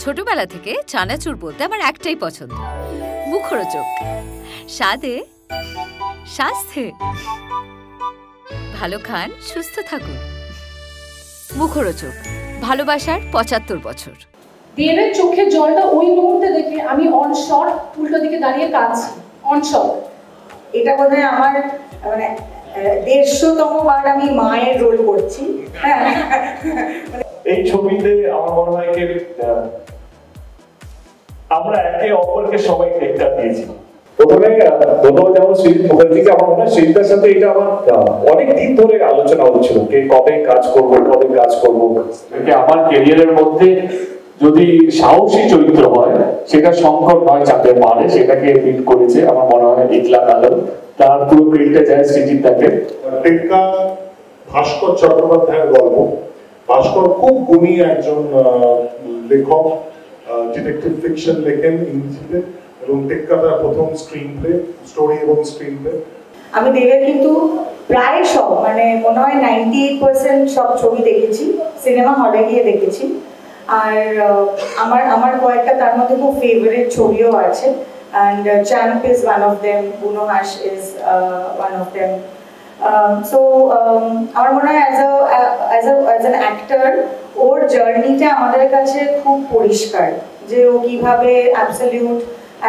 ছোটবেলা থেকে চানাচুর বলতে আমার একটাই পছন্দ, মুখরোচক, স্বাদে স্বাস্থ্যে। ভালো খান, সুস্থ থাকুন। মুখরোচক, ভালোবাসার ৭৫ বছর। দেবের চোখের জলটা ওই মুহূর্তে দেখে আমি অন শট উল্টো দিকে দাঁড়িয়ে কাঁদছি, অন শট। এটা বোধহয় আমার মানে ১৫০তম বার আমি মায়ের রোল করছি। এই ছবিতে আমার মনে হয় কি আমরা একে অপরকে সবাই টেক্কা দিয়েছি। প্রথমে যেমন সৃজিত মুখার্জিকে আমার মনে হয় সৃজিতার সাথে এটা আমার অনেক দিন ধরে আলোচনা হচ্ছিল কে কবে কাজ করবো আমার ক্যারিয়ারের মধ্যে যদি সাহসী চরিত্র হয় সেটা শঙ্কর নয় চাপে পারে, সেটাকে বিট করেছে আমার মনে হয় ইকলা আলম, তার পুরো ক্রেডিটটা যায় সৃজিতাকে। টেক্কা ভাস্কর চট্টোপাধ্যায়ের গল্প। ভাস্কর খুব গুণী একজন লেখক, ডিটেকটিভ ফিকশন লেখেন ইংরেজিতে, এবং টেক্কা তার প্রথম স্টোরি এবং স্ক্রিন প্লে। আমি দেবের কিন্তু প্রায় সব মানে মনে হয় 98% সব ছবি দেখেছি, সিনেমা হলে গিয়ে দেখেছি। আর আমার কয়েকটা তার মধ্যে খুব ফেভারিট ছবিও আছে, and Champ is one of them, Buno Hash is one of them. So আমার মনে হয় as an actor ওর জার্নিটা আমাদের কাছে খুব পরিষ্কার, যে ও কিভাবে অ্যাবসলিউট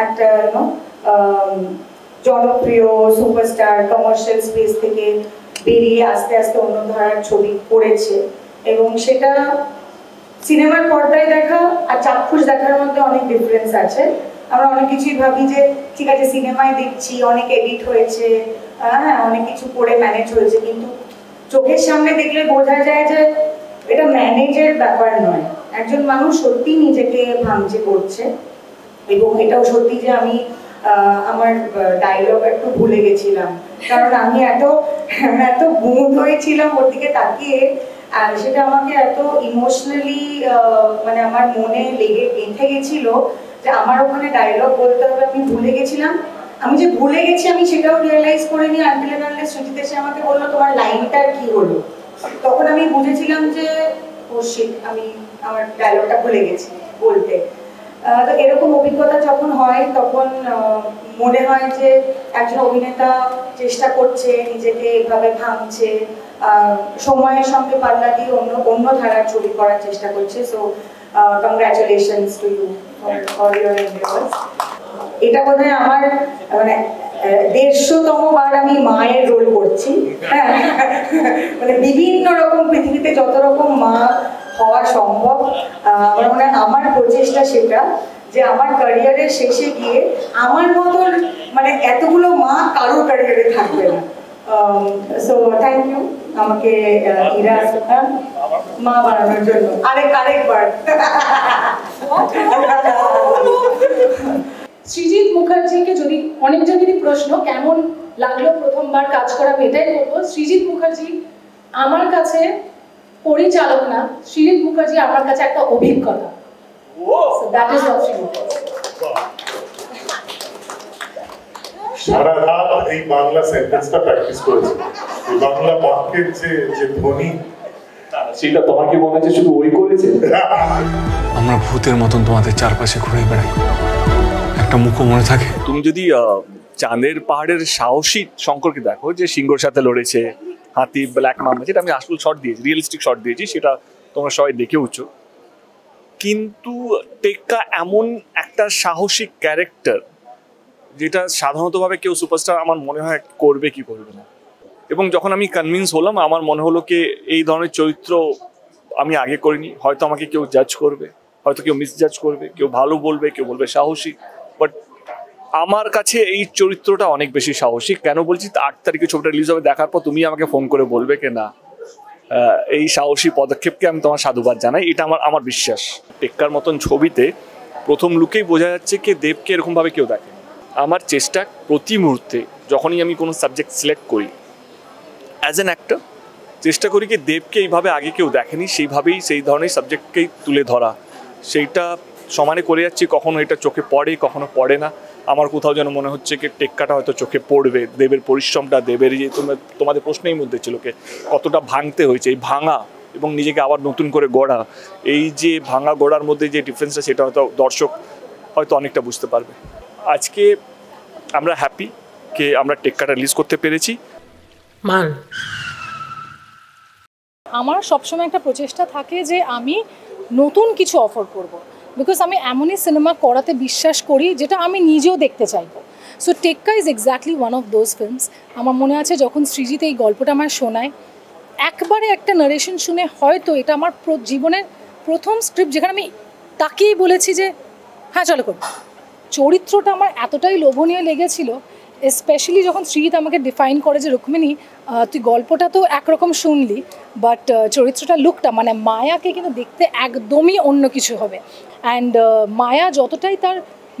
একটা জনপ্রিয় সুপারস্টার কমার্শিয়াল স্পেস থেকে বেরিয়ে আস্তে আস্তে অন্য ধারার ছবি করেছে, এবং সেটা সিনেমার পর্দায় দেখা আর চাক্ষুষ দেখার মধ্যে অনেক ডিফারেন্স আছে। আমরা অনেক কিছুই ভাবি যে ঠিক আছে সিনেমায় দেখছি অনেক এডিট হয়েছে, হ্যাঁ অনেক কিছু করে ম্যানেজ হয়েছে, কিন্তু চোখের সামনে দেখলে বোঝা যায় যে এটা ম্যানেজের ব্যাপার নয়, একজন মানুষ সত্যি নিজেকে ভাঙচে করছে। এবং এটাও সত্যি যে আমি আমার ডায়লগ একটু ভুলে গেছিলাম, কারণ আমি এত গুড হয়েছিলাম ওর দিকে তাকিয়ে, আর সেটা আমাকে এত ইমোশনালি মানে আমার মনে গেঁথে গেছিল যে আমার ওখানে ডায়লগ বলতে হবে, আমি ভুলে গেছিলাম। আমি যে ভুলে গেছি আমি সেটাও রিয়েলাইজ করিনি আনটিল এন্ড আনলেস সুজিত এসে আমাকে বললো তোমার লাইনটা কি হলো, তখন আমি বুঝেছিলাম যে ও শিট, আমি আমার ডায়লগটা ভুলে গেছি বলতে। তো এরকম অভিজ্ঞতা যখন হয় তখন মনে হয় যে একজন অভিনেতা চেষ্টা করছে, নিজেকে এভাবে ভাঙছে, সময়ের সঙ্গে পাল্লা দিয়ে অন্য ধারার ছবি করার চেষ্টা করছে। So congratulations to you for all your endeavours. এটা বোধহয় আমার মানে ১৫০তম বার আমি মায়ের রোল করছি। হ্যাঁ, মানে বিভিন্ন রকম পৃথিবীতে যত রকম মা হওয়া সম্ভব, আমার মনে হয় আমার প্রচেষ্টা সেটা যে আমার ক্যারিয়ারের শেষে গিয়ে আমার মতন মানে এতগুলো মা কারোর ক্যারিয়ারে থাকবে না। সো থ্যাংক ইউ আমাকে ইরা মা বানানোর জন্য আরেকবার। সৃজিত মুখার্জিকে যদি অনেকজনেরই প্রশ্ন কেমন লাগলো প্রথমবার কাজ করা, এটাই বলবো সৃজিত মুখার্জি আমার কাছে পরিচালক না, সৃজিত মুখার্জি আমার কাছে একটা অভিজ্ঞতা। দ্যাট ইজ হোয়াট সারা রাত এই বাংলা সেন্টেন্সটা প্র্যাকটিস করেছি, এই বাংলা বাক্যের যে ধ্বনি, সেটা তোমার কি মনে হচ্ছে শুধু ওই করেছে? আমরা ভূতের মতন তোমাদের চারপাশে ঘুরে বেড়াই, একটা মুখও মনে থাকে। তুমি যদি চাঁদের পাহাড়ের সাহসী শঙ্করকে দেখো, যে সিংহর সাথে লড়েছে, হাতি, ব্ল্যাক মাম্বা, যেটা আমি আসল শট দিয়েছি, রিয়েলিস্টিক শট দিয়েছি, সেটা তোমরা সবাই দেখেওছো। কিন্তু টেক্কা এমন একটা সাহসিক ক্যারেক্টার যেটা সাধারণতভাবে কেউ সুপারস্টার আমার মনে হয় করবে কি করবে না। এবং যখন আমি কনভিন্স হলাম, আমার মনে হলো কি এই ধরনের চরিত্র আমি আগে করিনি, হয়তো আমাকে কেউ জাজ করবে, হয়তো কেউ মিসজাজ করবে, কেউ ভালো বলবে, কেউ বলবে সাহসী, বাট আমার কাছে এই চরিত্রটা অনেক বেশি সাহসী। কেন বলছি, ৮ তারিখে ছবিটা রিলিজ হবে, দেখার পর তুমি আমাকে ফোন করে বলবে কি না এই সাহসী পদক্ষেপকে আমি তোমার সাধুবাদ জানাই, এটা আমার বিশ্বাস। টেক্কার মতন ছবিতে প্রথম লুকেই বোঝা যাচ্ছে কি দেবকে এরকমভাবে কেউ দেখে। আমার চেষ্টা প্রতি মুহূর্তে যখনই আমি কোনো সাবজেক্ট সিলেক্ট করি অ্যাজ অ্যান অ্যাক্টর, চেষ্টা করি কি দেবকে এইভাবে আগে কেউ দেখেনি, সেইভাবেই সেই ধরনের সাবজেক্টকেই তুলে ধরা। সেইটা সমানে করে যাচ্ছি, কখনো এটা চোখে পড়ে, কখনো পড়ে না। আমার কোথাও যেন মনে হচ্ছে কি টেক্কাটা হয়তো চোখে পড়বে, দেবের পরিশ্রমটা, দেবের যে তোমাদের প্রশ্নের মধ্যে ছিল কি কতটা ভাঙতে হয়েছে, এই ভাঙা এবং নিজেকে আবার নতুন করে গড়া, এই যে ভাঙা গড়ার মধ্যে যে ডিফারেন্সটা সেটা হয়তো দর্শক হয়তো অনেকটা বুঝতে পারবে। আজকে আমরা হ্যাপি কে আমরা টেক্কাটা রিলিজ করতে পেরেছি। মান আমার সবসময় একটা প্রচেষ্টা থাকে যে আমি নতুন কিছু অফার করব, বিকজ আমি এমনই সিনেমা করাতে বিশ্বাস করি যেটা আমি নিজেও দেখতে চাইবো। সো টেক্কা is exactly one of those films. আমার মনে আছে যখন সৃজিত এই গল্পটা আমার শোনায়, একবারে একটা নারেশন শুনে হয়তো এটা আমার জীবনের প্রথম স্ক্রিপ্ট যেখানে আমি তাকেই বলেছি যে হ্যাঁ চলো করব। চরিত্রটা আমার এতটাই লোভনীয় লেগেছিল, স্পেশালি যখন সৃজিত আমাকে ডিফাইন করে যে রুক্মিণী তুই গল্পটা তো একরকম শুনলি, বাট চরিত্রটা লুকটা মানে মায়াকে কিন্তু দেখতে একদমই অন্য কিছু হবে। অ্যান্ড মায়া যতটাই তার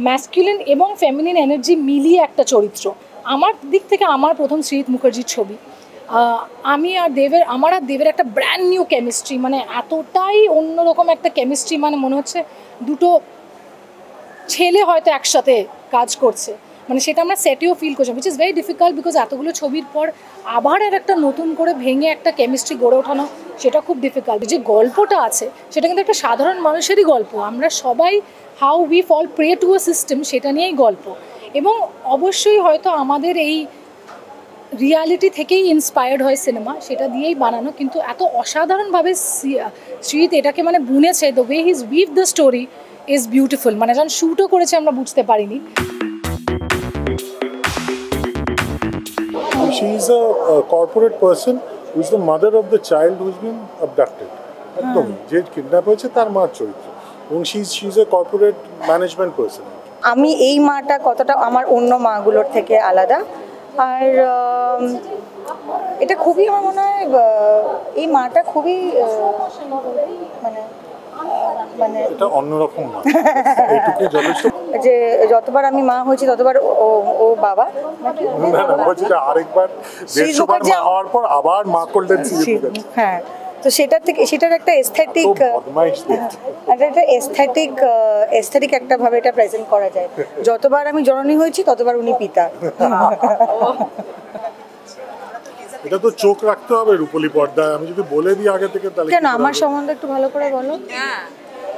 ম্যাসকুলিন এবং ফেমিনিন এনার্জি মিলিয়ে একটা চরিত্র, আমার দিক থেকে আমার প্রথম সৃজিত মুখার্জির ছবি। আমার আর দেবের একটা ব্র্যান্ড নিউ কেমিস্ট্রি, মানে এতটাই অন্যরকম একটা কেমিস্ট্রি, মানে মনে হচ্ছে দুটো ছেলে হয়তো একসাথে কাজ করছে, মানে সেটা আমরা সেটেও ফিল করছি, which is very difficult because এতগুলো ছবির পর আবার আর একটা নতুন করে ভেঙে একটা কেমিস্ট্রি গড়ে ওঠানো সেটা খুব ডিফিকাল্ট। যে গল্পটা আছে সেটা কিন্তু একটা সাধারণ মানুষেরই গল্প, আমরা সবাই how we fall prey to a system সেটা নিয়েই গল্প, এবং অবশ্যই হয়তো আমাদের এই রিয়ালিটি থেকেই ইন্সপায়ার্ড হয় সিনেমা, সেটা দিয়েই বানানো, কিন্তু এত অসাধারণভাবে সৃজিত এটাকে মানে বুনেছে, the way his weave the story is beautiful, মানে যখন শ্যুটও করেছে আমরা বুঝতে পারিনি। She is a corporate person who is the mother of the child who has been abducted. একদম যে কিডন্যাপ হয়েছে তার মার চরিত্র, এবং she is a corporate management person. আমি এই মাটা কতটা আমার অন্য মাগুলোর থেকে আলাদা, আর এটা খুবই আমার মনে হয় এই মাটা খুবই মানে মানে এটা অন্যরকম মা, এইটুকু যথেষ্ট। যে যতবার আমি মা হয়েছি ততবার ও বাবা নাকি না না বলছি যে আরেকবার 150 বার মা হওয়ার পর আবার মা করলেন। হ্যাঁ, তো সেটার থেকে সেটার একটা এস্থেটিক একটা এস্থেটিক একটা ভাবে এটা প্রেজেন্ট করা যায়। যতবার আমি জননী হয়েছি ততবার উনি পিতা। এটা তো চোখ রাখতে হবে রূপলি পর্দায়, আমি যদি বলে দিই আগে থেকে তাহলে কেন আমার সম্বন্ধে একটু ভালো করে বলো।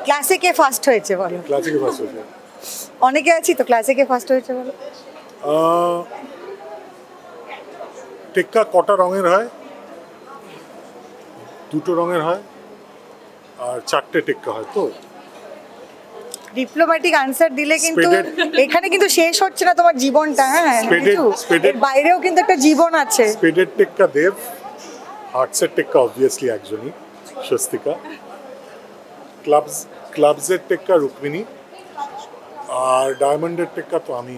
ক্লাসিকে ফার্স্ট হয়েছে বলো। ক্লাসিকে ফার্স্ট হয়েছে, অনেকে আছি তো ক্লাসিকে ফার্স্ট হয়েছে বলো। টেক্কা কটা রঙের হয়? দুটো রঙের হয়, আর 4টে টেক্কা হয়। তো ডিপ্লোম্যাটিক আনসার দিলে কিন্তু এখানে কিন্তু শেষ হচ্ছে না তোমার জীবনটা। হ্যাঁ, এর বাইরেও কিন্তু একটা জীবন আছে। স্পেডের টেক্কা দেব, হার্টসের টেক্কা অবভিয়াসলি একজনই, স্বস্তিকা। ক্লাবসের টেক্কা রুক্মিণী, আর ডায়মন্ডের টেক্কা তো আমি।